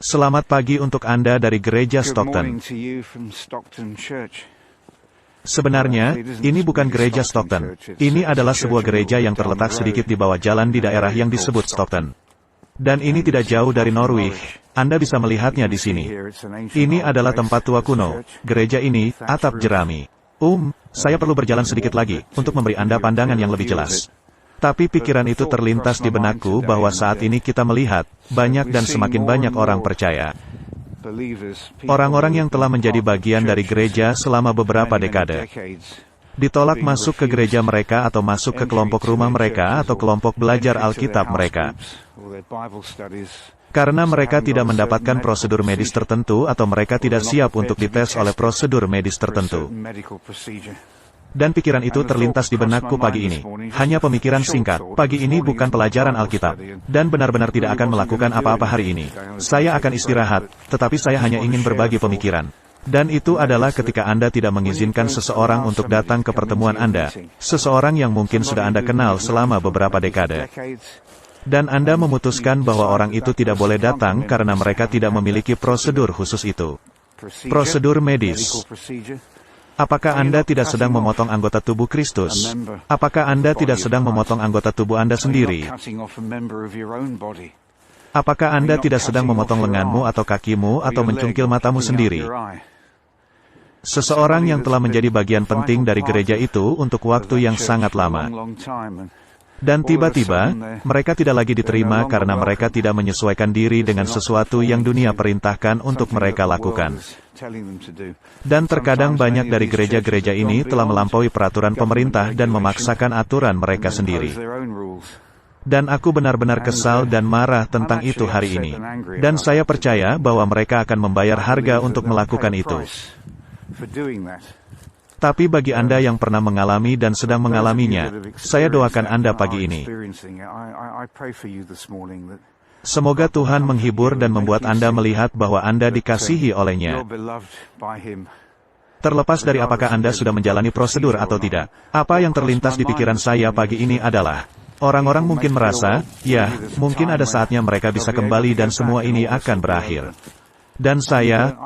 Selamat pagi untuk Anda dari Gereja Stockton. Sebenarnya, ini bukan Gereja Stockton. Ini adalah sebuah gereja yang terletak sedikit di bawah jalan di daerah yang disebut Stockton. Dan ini tidak jauh dari Norwich. Anda bisa melihatnya di sini. Ini adalah tempat tua kuno. Gereja ini, atap jerami. Saya perlu berjalan sedikit lagi, untuk memberi Anda pandangan yang lebih jelas. Tapi pikiran itu terlintas di benakku bahwa saat ini kita melihat, banyak dan semakin banyak orang percaya. Orang-orang yang telah menjadi bagian dari gereja selama beberapa dekade. Ditolak masuk ke gereja mereka atau masuk ke kelompok rumah mereka atau kelompok belajar Alkitab mereka. Karena mereka tidak mendapatkan prosedur medis tertentu atau mereka tidak siap untuk dites oleh prosedur medis tertentu. Dan pikiran itu terlintas di benakku pagi ini. Hanya pemikiran singkat, pagi ini bukan pelajaran Alkitab. Dan benar-benar tidak akan melakukan apa-apa hari ini. Saya akan istirahat, tetapi saya hanya ingin berbagi pemikiran. Dan itu adalah ketika Anda tidak mengizinkan seseorang untuk datang ke pertemuan Anda. Seseorang yang mungkin sudah Anda kenal selama beberapa dekade. Dan Anda memutuskan bahwa orang itu tidak boleh datang karena mereka tidak memiliki prosedur khusus itu. Prosedur medis. Apakah Anda tidak sedang memotong anggota tubuh Kristus? Apakah Anda tidak sedang memotong anggota tubuh Anda sendiri? Apakah Anda tidak sedang memotong lenganmu atau kakimu atau mencungkil matamu sendiri? Seseorang yang telah menjadi bagian penting dari gereja itu untuk waktu yang sangat lama. Dan tiba-tiba, mereka tidak lagi diterima karena mereka tidak menyesuaikan diri dengan sesuatu yang dunia perintahkan untuk mereka lakukan. Dan terkadang banyak dari gereja-gereja ini telah melampaui peraturan pemerintah dan memaksakan aturan mereka sendiri. Dan aku benar-benar kesal dan marah tentang itu hari ini. Dan saya percaya bahwa mereka akan membayar harga untuk melakukan itu. Tapi bagi Anda yang pernah mengalami dan sedang mengalaminya, saya doakan Anda pagi ini. Semoga Tuhan menghibur dan membuat Anda melihat bahwa Anda dikasihi oleh-Nya. Terlepas dari apakah Anda sudah menjalani prosedur atau tidak, apa yang terlintas di pikiran saya pagi ini adalah, orang-orang mungkin merasa, ya, mungkin ada saatnya mereka bisa kembali dan semua ini akan berakhir. Dan saya,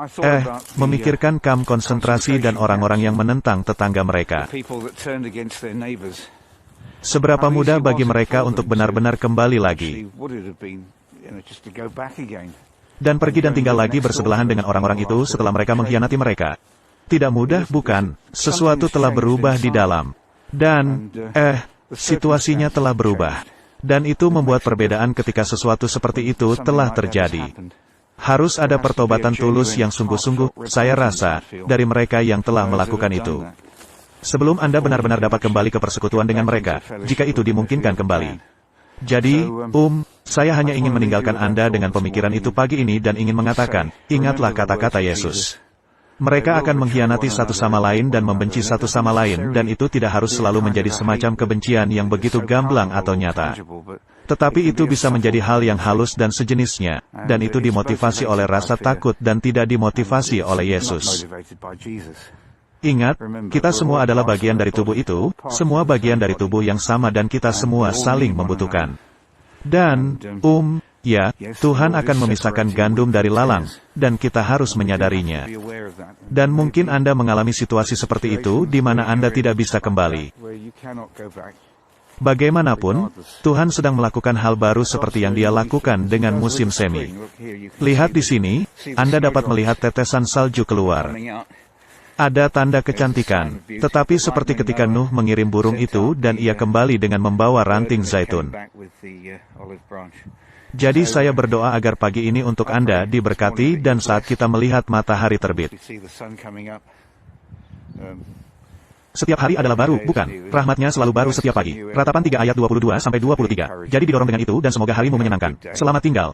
memikirkan kamp konsentrasi dan orang-orang yang menentang tetangga mereka. Seberapa mudah bagi mereka untuk benar-benar kembali lagi. Dan pergi dan tinggal lagi bersebelahan dengan orang-orang itu setelah mereka mengkhianati mereka. Tidak mudah, bukan? Sesuatu telah berubah di dalam. Dan, situasinya telah berubah. Dan itu membuat perbedaan ketika sesuatu seperti itu telah terjadi. Harus ada pertobatan tulus yang sungguh-sungguh, saya rasa, dari mereka yang telah melakukan itu. Sebelum Anda benar-benar dapat kembali ke persekutuan dengan mereka, jika itu dimungkinkan kembali. Jadi, saya hanya ingin meninggalkan Anda dengan pemikiran itu pagi ini dan ingin mengatakan, ingatlah kata-kata Yesus. Mereka akan mengkhianati satu sama lain dan membenci satu sama lain dan itu tidak harus selalu menjadi semacam kebencian yang begitu gamblang atau nyata. Tetapi itu bisa menjadi hal yang halus dan sejenisnya, dan itu dimotivasi oleh rasa takut dan tidak dimotivasi oleh Yesus. Ingat, kita semua adalah bagian dari tubuh itu, semua bagian dari tubuh yang sama dan kita semua saling membutuhkan. Dan, ya, Tuhan akan memisahkan gandum dari lalang, dan kita harus menyadarinya. Dan mungkin Anda mengalami situasi seperti itu di mana Anda tidak bisa kembali. Bagaimanapun, Tuhan sedang melakukan hal baru seperti yang Dia lakukan dengan musim semi. Lihat di sini, Anda dapat melihat tetesan salju keluar. Ada tanda kecantikan, tetapi seperti ketika Nuh mengirim burung itu dan ia kembali dengan membawa ranting zaitun. Jadi saya berdoa agar pagi ini untuk Anda diberkati dan saat kita melihat matahari terbit. Setiap hari adalah baru, bukan? Rahmat-Nya selalu baru setiap pagi. Ratapan 3 ayat 22-23. Jadi didorong dengan itu dan semoga harimu menyenangkan. Selamat tinggal.